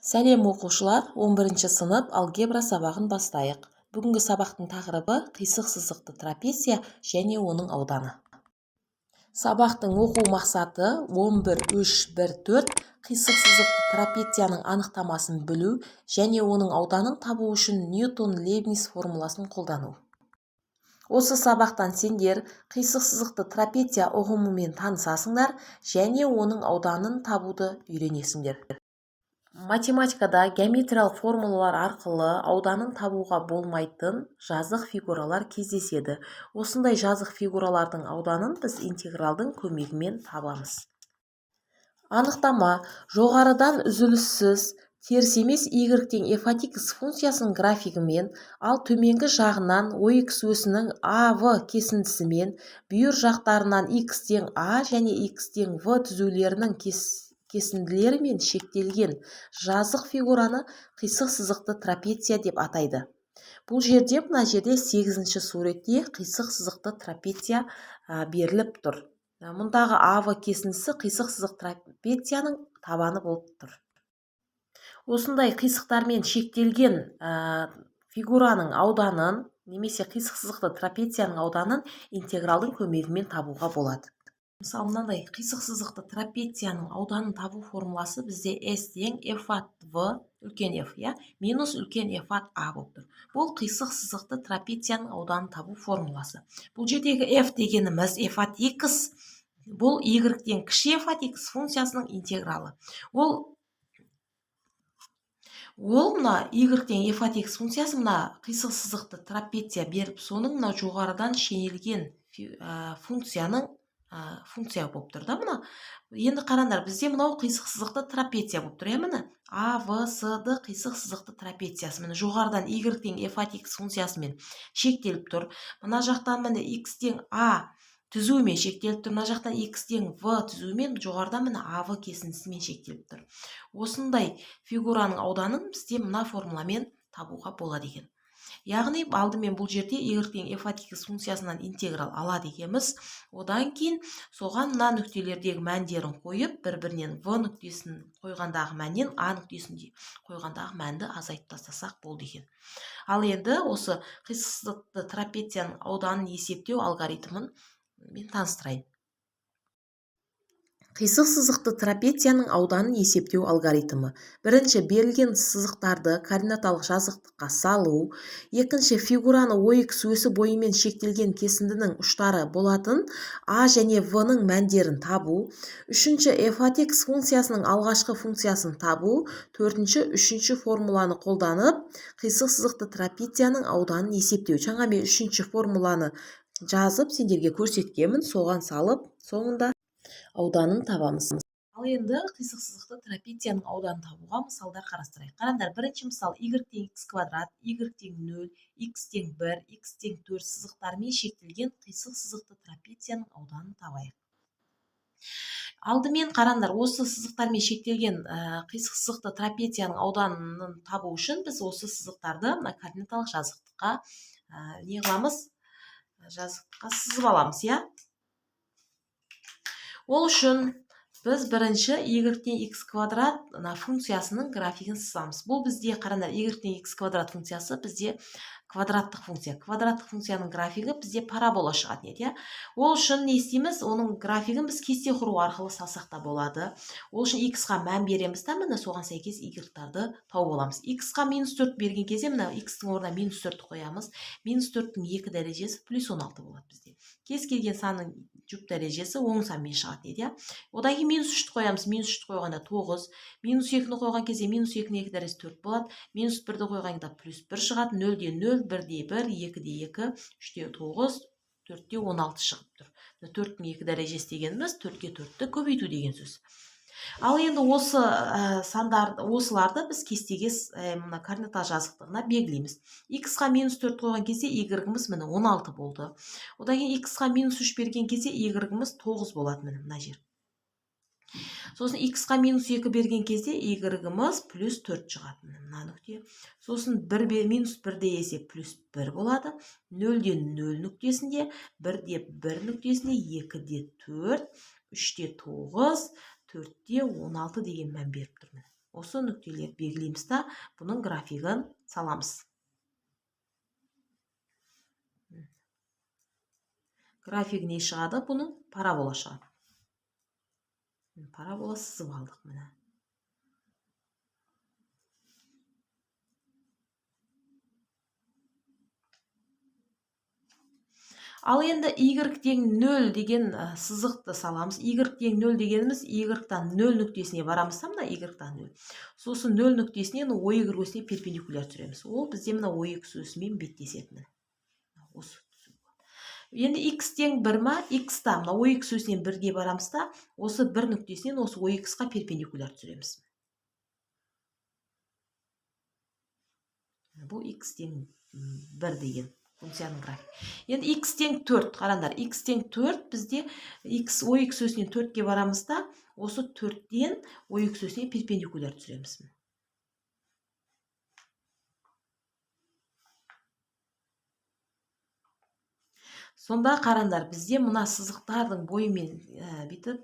Сәлем оқушылар, 11 сынып алгебра сабағын бастайық. Бүгінгі сабақтың тақырыбы қисық сызықты трапеция және оның ауданы. Сабақтың оқу мақсаты 11-3-1-4 қисық сызықты трапецияның анықтамасын білу және оның ауданын табу үшін Ньютон-Лейбниц формуласын қолдану. Осы сабақтан сендер қисық сызықты трапеция ұғымымен танысасыңдар және оның ауданын табуды үйренесіңдер. Математикада геометриялық формулалар арқылы ауданын табуға болмайтын жазық фигуралар кездеседі. Осындай жазық фигуралардың ауданын біз интегралдың көмегімен табамыз. Анықтама: жоғарыдан үзіліссіз теріс емес y тең f от x функциясының графигімен, ал төменгі жағынан ox өсінің av кесіндісімен, бүйір жақтарынан x тең a және x тең v түзулерінің кесінділерімен шектелген жазық фигураны қисық сызықты трапеция деп атайды. Бұл жерде, мына жерде 8-ші суретте қисық сызықты трапеция беріліп тұр. Мұндағы АВ кесіндісі қисық сызық трапецияның табаны болып тұр. Осындай қисықтармен шектелген фигураның ауданын, немесе қисық сызықты трапецияның ауданын интегралдың көмегімен табуға болады. Мысалы, мынандай қисық сызықты трапецияның ауданын табу формуласы бізде S тең f от v үлкен f, минус үлкен f от a болып тұр. Бұл қисық сызықты трапецияның ауданын табу формуласы. Бұл жердегі f дегеніміз f от x, бұл y тең кіші f от x функциясының интегралы. Ол мына y тең f от x функциясы мына қисық сызықты трапеция беріп, соның мына жоғарыдан шенелген функция болып тұр да мына. Енді қараңдар, бізде мынау қисық сызықты трапеция болып тұр. Міне А, В, С, Д қисық сызықты трапециясы. Міне жоғарыдан y тең f от x функциясымен шектеліп тұр. Мына жақтан міне x тең А түзуімен шектеліп тұр. Мына жақтан x тең V түзуімен, жоғарыдан міне AV кесіндісімен шектеліп тұр. Осындай фигураның ауданын бізде мына формуламен табуға болады екен. Яғни, алдымен бұл жерде y тең f от x функциясынан интеграл алады екенбіз. Одан кейін соған мына нүктелердегі мәндерін қойып, бір-бірінен v нүктесін қойғандағы мәннен a нүктесін қойғандағы мәнді азайтып тастасақ болды екен. Ал енді осы қисық сызықты трапецияның ауданын есептеу алгоритмін мен таныстырайын. Қисық сызықты трапецияның ауданын есептеу алгоритмі. Бірінші, берілген сызықтарды координаталық жазықтыққа салу. Екінші, фигураны ox өсі бойымен шектелген кесіндінің ұштары болатын a және v-ның мәндерін табу. Үшінші, f от x функциясының алғашқы функциясын табу. Төртінші, үшінші формуланы қолданып, қисық сызықты трапецияның ауданын есептеу. Жаңа мен үшінші формуланы жазып, сендерге көрсеткенмін, соған салып, соңында ауданын табамыз. Ал енді қисық сызықты трапецияның ауданын табуға мысалдар қарастырайық. Қараңдар, бірінші мысал y тең x квадрат, y тең 0, x тең 1, x тең 4 сызықтармен шектелген қисық сызықты трапецияның ауданын табайық. Алдымен қараңдар, осы сызықтармен шектелген қисық сызықты трапецияның ауданын табу үшін біз осы сызықтарды координаталық жазықтыққа не қыламыз? Жазықтыққа сызып аламыз, Ол үшін біз бірінші y тең x квадрат функциясының графигін сызамыз. Бұл бізде, қараңдар, y тең x квадрат функциясы бізде квадраттық функция. Квадраттық функцияның графигі бізде парабола шығатын еді. Ол үшін не істейміз? Оның графигін біз кесте құру арқылы салсақ та болады. Ол үшін x-ға мән береміз та, міне соған сәйкес y-тарды тауып аламыз. X-ға минус 4 берген кезде, міне x-тің орнына минус 4 қоямыз. Минус 4-тің 2 дәрежесі плюс 16 болады бізде. Кез келген санның жұп дәрежесі оң санмен шығады еді. Одан кейін минус 3-ті қоямыз. Минус 3-ті қойғанда 9. Минус 2-ні қойған кезде минус 2-ні 2 дәрежесі 4 болады. Минус 1-ді қойғанда плюс 1 шығады. 0-де 0, 1-де 1, 2-де 2, 3-де 9, 4-де 16 шығып тұр. 4-тің 2 дәрежесі дегеніміз 4-ке 4-ті көбейту деген сөз. Ал енді осы осыларды біз кестеге координаталық жазықтығына белгілейміз. X-ға минус 4 қойған кезде y-іміз міне 16 болды. Одан кейін X-ға минус 3 берген кезде y-іміз 9 болады мына жер. Сосын x-ға минус 2 берген кезде y-іміз плюс 4 шығады мына нүкте. Сосын минус 1-де есе плюс 1 болады. 0-де 0 нүктесінде, 1-де 1 нүктесінде, 2-де 4, 3-де 9, 4-те 16 деген мән беріп тұрмын. Осы нүктелерді белгілейміз та, бұның графигін саламыз. График не шығады? Бұның парабола шығады. Парабола сызып алдық міне. Ал енді y тең 0 деген сызықты саламыз. Y тең 0 дегеніміз y-тан 0 нүктесіне барамыз, мына y-тан 0. Сосын 0 нүктесінен OY өргөсіне перпендикуляр түсіреміз. Ол бізде мына OY өсімен беттеседі. Осы. Енді x тең 1 ма? X-та мына OY өсінен 1-ге барамыз да, осы 1 нүктесінен осы OY-ға перпендикуляр түсіреміз. Бұл x тең 1 деген функцияның график. Енді x тең 4, қараңдар, x тең 4 бізде OY өсінен 4-ге барамыз да, осы 4-тен OY өсіне перпендикуляр түсіреміз. Сонда қараңдар, бізде мына сызықтардың бойымен бітіп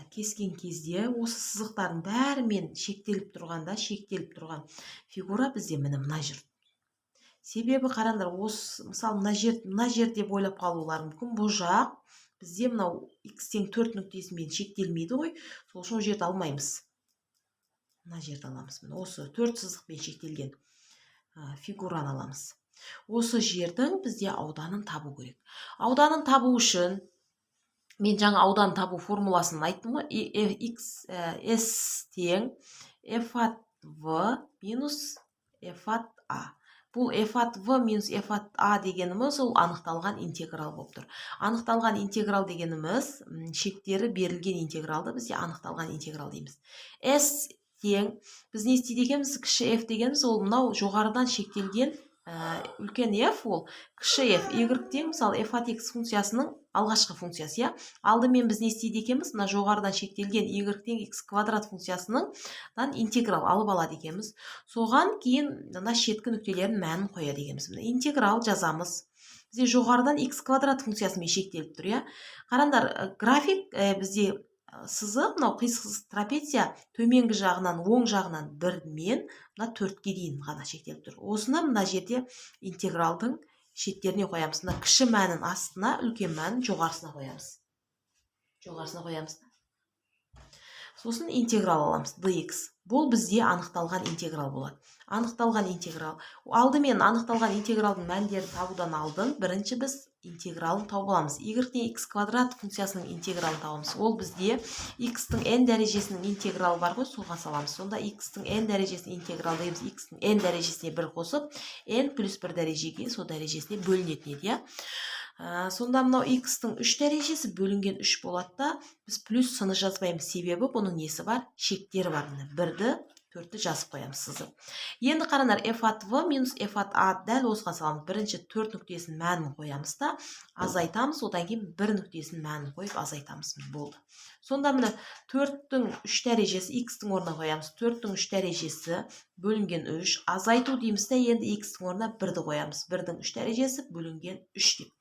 кескен кезде, осы сызықтардың бәрімен шектеліп тұрған фигура бізде мына жүр. Себебі қараңдар, осы мысалы мына жер деп ойлап қалулар мүмкін. Бұл жақ бізде мынау x тең 4 нүктесімен шектелмейді ғой. Сол үшін жерді алмаймыз. Мына жерді аламыз. Осы 4 сызықпен шектелген фигураны аламыз. Осы жердің бізде ауданын табу керек. Ауданын табу үшін мен жаңа аудан табу формуласын айттым ғой. S тең f от v минус f от a. Бұл f от v минус f от a дегеніміз ол анықталған интеграл болып тұр. Анықталған интеграл дегеніміз шектері берілген интегралды бізде анықталған интеграл дейміз. S тең, біз не істейді екенбіз? Кіші f дегеніміз ол мынау жоғарыдан шектелген үлкен f, ол кіші f. Y тең, мысалы f от x функциясының алғашқы функциясы. Алдымен біз не істейді екенбіз? Мына жоғарыдан шектелген y тең x квадрат функциясының интеграл алып алады екенбіз. Соған кейін мына шеткі нүктелердің мәнін қояды екенбіз. Интеграл жазамыз. Бізде жоғарыдан x квадрат функциясымен шектеліп тұр. Қараңдар, график бізде сызық, мынау қисық трапеция төменгі жағынан, оң жағынан 1-мен 4-ге дейін ғана шектеліп тұр. Осыны мына жерде интегралдың шеттеріне қоямыз. Кіші мәнін астына, үлкен мәнін жоғарысына қоямыз. Сосын интеграл аламыз, dx. Бұл бізде анықталған интеграл болады. Анықталған интеграл. Алдымен анықталған интегралдың мәндерін табудан алдын, бірінші біз интегралын тауып аламыз. Y тең x квадрат функциясының интегралын табамыз. Ол бізде x-тің n дәрежесінің интегралы бар ғой, соға саламыз. Сонда x-тің n дәрежесінің интеграл дейміз. X-тің n дәрежесіне 1 қосып, n плюс 1 дәрежеге сол дәрежесіне бөлінетін еді. Сонда мынау x-тің 3 дәрежесі бөлінген 3 болады да, біз плюс сыны жазбаймыз. Себебі бұның несі бар? Шектері бар. 1-ді 4-ті жазып қоямыз сызып. Енді қараңдар, f от v минус f от a дәл осыған саламыз. Бірінші 4 нүктесінің мәнін қоямыз да, азайтамыз. Одан кейін 1 нүктесінің мәнін қойып азайтамыз. Болды. Сонда мына 4-тің 3 дәрежесі x-тің орнына қоямыз. 4-тің 3 дәрежесі бөлінген 3. Азайту дейміз де, енді x-тің орнына 1-ді қоямыз. 1-дің 3 дәрежесі бөлінген 3 деп.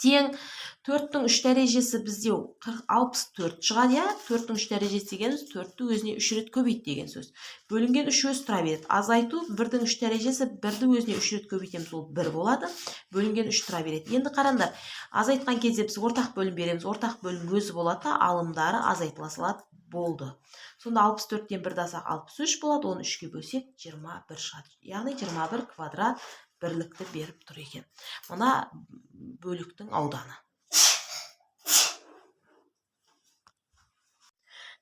Тең 4-тің 3 дәрежесі бізде 64 шығады. 4-тің 3 дәрежесі дегеніміз 4-ті өзіне 3 рет көбейт деген сөз. Бөлінген 3 өз тұра береді. Азайту 1-дің 3 дәрежесі 1-ді өзіне 3 рет көбейтеміз, ол 1 болады. Бөлінген 3 тұра береді. Енді қараңдар, азайтқан кезде біз ортақ бөлім береміз. Ортақ бөлім өзі болады, алымдары азайтыла салады. Болды. Сонда 64-тен 1-ді алсақ 63 болады. Оны 3-ке бөлсек 21 шығады. Яғни 21 квадрат бірлікті беріп тұр екен. Мына бөліктің ауданы.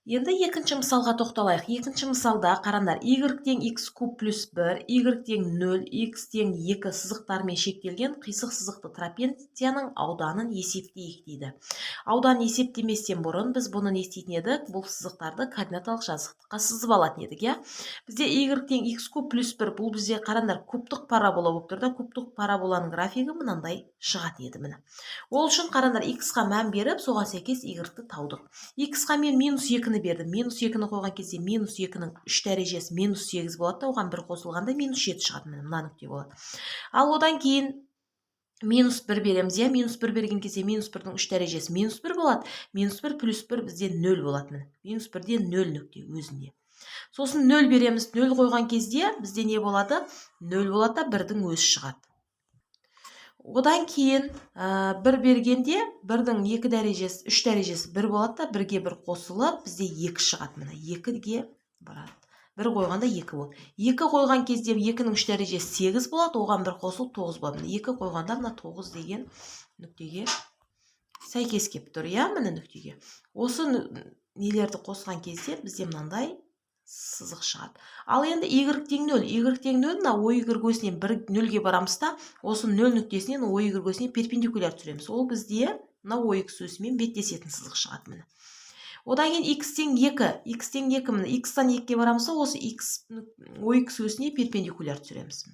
Енді екінші мысалға тоқталайық. Екінші мысалда қараңдар, y тең x куб плюс 1, y тең 0, x тең 2 сызықтармен шектелген қисық сызықты трапецияның ауданын есептейік дейді. Аудан есептеместен бұрын біз бұны не істейтін едік? Бұл сызықтарды координаталық жазықтыққа сызып алатын едік. Бізде y тең x куб плюс 1, бұл бізде қараңдар кубтық парабола болып тұр да, кубтық параболаның графигі мынандай шығатын еді міне. Ол үшін қараңдар, x-қа мән беріп, соған сәйкес y-ті таудық. X-қа мен минус 2-ні бердім. Минус 2-ні қойған кезде минус 2-нің 3 дәрежесі минус 8 болады, оған 1 қосылғанда минус 7 шығады. Мына нүкте болады. Ал одан кейін минус 1 береміз. Минус 1 берген кезде минус 1-дің 3 дәрежесі минус 1 болады. Минус 1 плюс 1 бізде 0 болады. Минус 1-де 0 нүкте өзінде. Сосын 0 береміз. 0 қойған кезде бізде не болады? 0 болады да 1-дің өзі шығады. Одан кейін 1 бергенде 1-дің 2 дәрежесі, 3 дәрежесі 1 болады да 1-ге 1 қосылып, бізде 2 шығады. Міне 2-ге барады. 1 қойғанда 2 болады. 2 қойған кезде 2-ның 3 дәрежесі 8 болады, оған 1 қосылып 9 болады. 2 қойғанда мына 9 деген нүктеге сәйкес келіп тұр, иә, міне нүктеге. Осы нелерді қосқан кезде бізде мынандай сызық шығады. Ал енді y тең 0. Y тең 0, мына OY көсінен 0-ге барамыз да, осы 0 нүктесінен OY көсіне перпендикуляр түсіреміз. Ол бізде мына OY өсімен беттесетін сызық шығады, міне. Одан кейін x тең 2. X тең 2, міне. X-тан 2-ге барамыз да, осы OY өсіне перпендикуляр түсіреміз.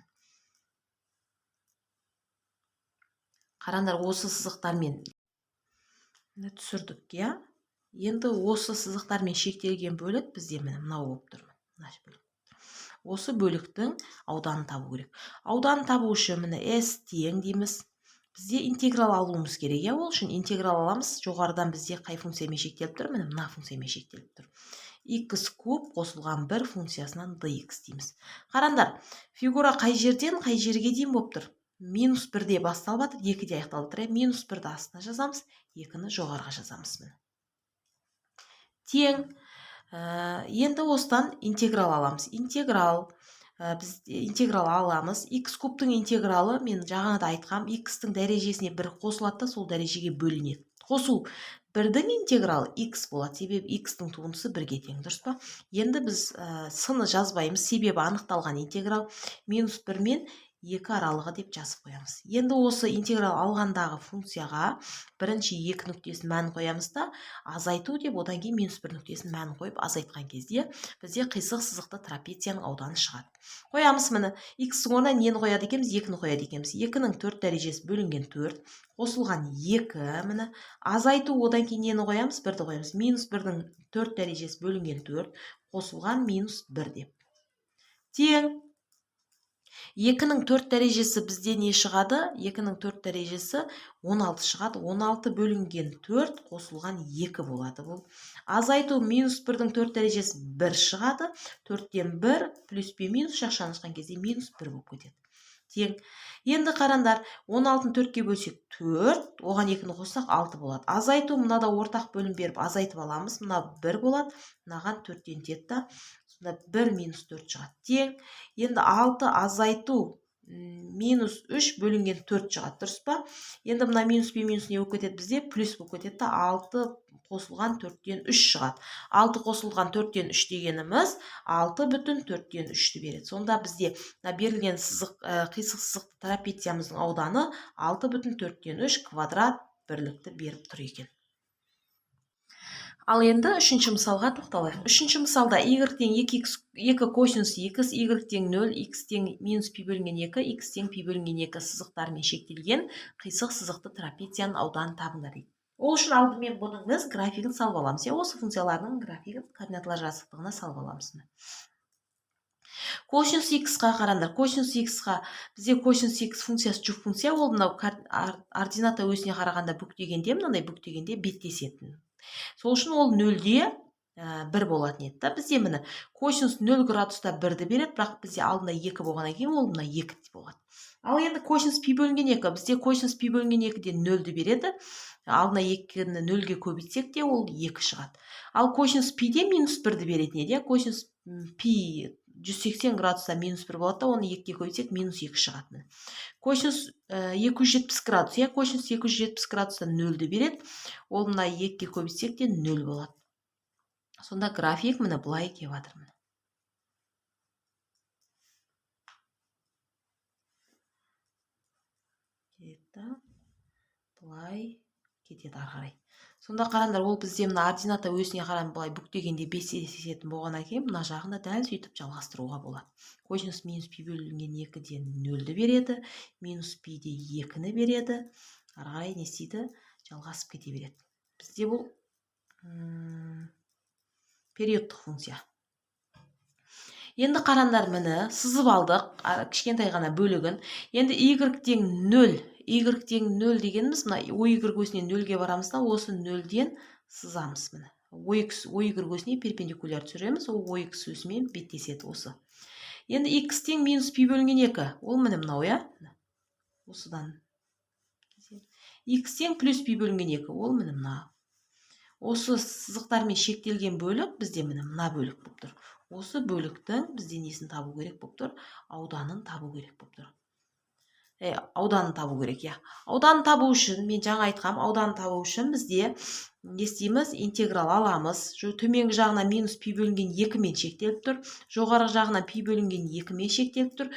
Қараңдар, осы сызықтармен түсірдік, иә. Енді осы сызықтармен шектелген бөлік бізде мынау болып тұр. Осы бөліктің ауданын табу керек. Ауданын табу үшін міне S тең дейміз. Бізде интеграл алуымыз керек. Ол үшін интеграл аламыз. Жоғарыдан бізде қай функциямен шектеліп тұр? Міне мына функциямен шектеліп тұр. X куб қосылған 1 функциясынан dx дейміз. Қараңдар, фигура қай жерден қай жерге дейін болып тұр? -1-де басталып жатыр, 2-де аяқталып тұр. -1-ді астына жазамыз, 2-ні жоғарыға жазамыз. Тең. Енді осыдан интеграл аламыз. Біз интеграл аламыз. X кубтың интегралы, мен жаңада айтқам, X-тің дәрежесіне 1 қосылады да, сол дәрежеге бөлінеді. Қосу 1-дің интегралы X болады, себебі X-тің туындысы 1-ге тең, дұрыс па? Енді біз сыны жазбаймыз, себебі анықталған интеграл -1 мен 2 аралығы деп жазып қоямыз. Енді осы интеграл алғандағы функцияға бірінші 2 нүктесін мән қоямыз да, азайту деп, одан кейін -1 нүктесін мән қойып азайтқан кезде бізде қисық сызықты трапецияның ауданы шығады. Қоямыз міне, x-тің орнына нені қояды екенбіз? 2-ні қояды екенбіз. 2-нің 4 дәрежесі бөлінген 4, қосылған 2, міне. Азайту, одан кейін нені қоямыз? 1-ді қоямыз. -1-дің 4 дәрежесі бөлінген 4, қосылған -1 деп. Тең. 2-нің 4 дәрежесі бізде не шығады? 2-нің 4 дәрежесі 16 шығады. 16 бөлінген 4 қосылған 2 болады. Бұл азайту -1-дің 4 дәрежесі 1 шығады. 4-тен 1 плюс бе минус шақшаны шыққан кезде -1 болып кетеді. Тең. Енді қарандар, 16-ны 4-ке бөлсек 4, оған 2-ні қоссақ 6 болады. Азайту, мынада ортақ бөлім беріп азайтып аламыз. Мына 1 болады, мынаған 4-тен тетті. 1 - 4 шығады. Тең. Енді 6 азайту -3 бөлінген 4 шығады, дұрыс па? Енді мына минус бе минус не болып кетеді бізде? Плюс болып кетеді да, 6 қосылған 4-тен 3 шығады. 6 қосылған 4-тен 3 дегеніміз 6,4-тен 3-ті береді. Сонда бізде берілген қисық сызықты трапециямыздың ауданы 6,4-тен 3 квадрат бірлікті беріп тұр екен. Ал енді үшінші мысалға тоқталайық. Үшінші мысалда y тең 2 косинус x, y тең 0, x тең -π бөлінген 2, x тең π бөлінген 2 сызықтармен шектелген қисық сызықты трапецияның ауданы табыңдар дейді. Ол үшін алдымен бұның біз графигін салып аламыз. Осы функциялардың графигін координаталар жазықтығына салып аламыз. Косинус x-қа қараңдар. Косинус x-қа бізде косинус x функциясы жүк функция, ол мынау ордината өсіне қарағанда бүктегенде, мынандай бүктегенде беттесетін. Сол үшін ол 0-де 1 болатын еді. Бізде міне косинус 0 градуста 1-ді береді, бірақ бізде алдында 2 болғаннан кейін ол мына 2 болады. Ал енді косинус π бөлінген 2, бізде косинус π бөлінген 2-де 0-ді береді. Алдына 2-ні 0-ге көбейтсек те ол 2 шығады. Ал косинус π-де -1-ді беретін еді. Косинус π 180 градуста -1 болады да, оны 2-ге көбейтсек -2 шығады. Косинус 270 градус, косинус 270 градуста 0-ді береді. Ол мына 2-ге көбейтсек те 0 болады. Сонда график міне бұлай келіп жатыр. Бұлай кетеді ары қарай. Сонда қараңдар, ол бізде мына ордината өсіне қарап былай бүктегенде беттесетін болғаннан кейін мына жағында дәл сөйтіп жалғастыруға болады. Косинус -π бөлінген 2-ден 0-ді береді, -π-де 2-ні береді. Ары қарай не істейді? Жалғасып кете береді. Бізде бұл периодтық функция. Енді қараңдар, міне сызып алдық, кішкентай ғана бөлігін. Енді y тең 0, y тең 0 дегеніміз мына OY көсінен 0-ге барамыз да, осы 0-ден сызамыз. Міне ой кіргөсіне перпендикуляр түсіреміз, ол ой өсімен беттеседі осы. Енді x тең минус пи бөлінген 2. Ол міне мынау, иә? Осыдан. X тең плюс пи бөлінген 2. Ол міне мынау. Осы сызықтармен шектелген бөлік бізде міне мына бөлік болып тұр. Осы бөліктің бізде несін табу керек болып тұр? Ауданын табу керек болып тұр. Ауданын табу керек, я. Ауданын табу үшін, мен жаңа айтқам, ауданын табу үшін бізде не істейміз? Интеграл аламыз. Төменгі жағына минус пи бөлінген 2 мен шектеліп тұр. Жоғарғы жағына пи бөлінген 2 мен шектеліп тұр.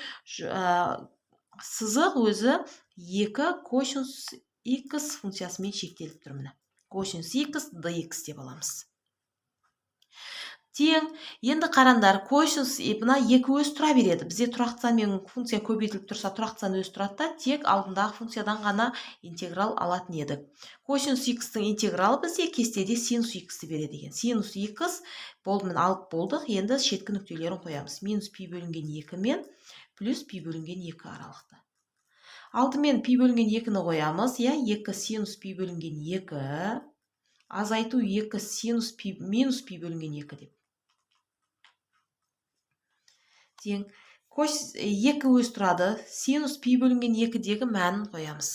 Сызық өзі 2 косинус x функциясымен шектеліп тұр міне. Косинус x dx деп аламыз. Тең, енді қарандар, косинус мына 2 өз тұра береді. Бізде тұрақты санмен функция көбейтіліп тұрса, тұрақты сан өз тұрады да, тек алдындағы функциядан ғана интеграл алатын едік. Косинус x-тің интегралы бізде кестеде синус x-ті береді екен. Синус x болдымен алып болдық, енді шеткі нүктелерін қоямыз. Минус пи бөлінген 2 мен плюс пи бөлінген 2 аралықты. Алдымен пи бөлінген 2-ні қоямыз, 2 синус пи бөлінген 2, азайту 2 синус минус пи бөлінген 2 деп. Тең, 2 өз тұрады, синус пи бөлінген 2-дегі мәнін қоямыз.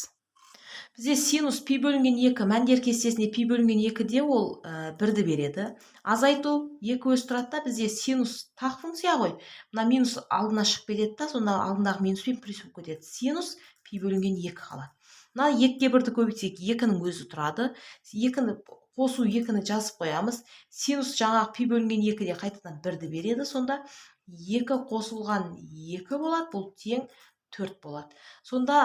Бізде синус пи бөлінген 2 мәндер кестесіне пи бөлінген 2-де ол 1-ді береді. Азайту 2 өз тұрады да, бізде синус тақ функция ғой. Мына минус алдына шығып кетеді да, сонда алдындағы минус пен плюс болып кетеді. Синус пи бөлінген 2 қалады. Мына 2-ге 1-ді көбейтсек 2-нің өзі тұрады. 2-ні қосу 2-ні жазып қоямыз. Синус жаңағы пи бөлінген 2-де қайтадан 1-ді береді. Сонда 2 қосылған 2 болады, бұл тең 4 болады. Сонда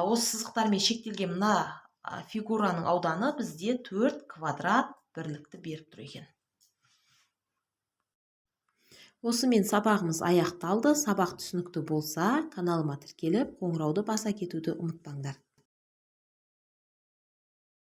осы сызықтармен шектелген мына фигураның ауданы бізде 4 квадрат бірлікті беріп тұр екен. Осымен сабағымыз аяқталды. Сабақ түсінікті болса, каналыма тіркеліп, қоңырауды баса кетуді ұмытпаңдар.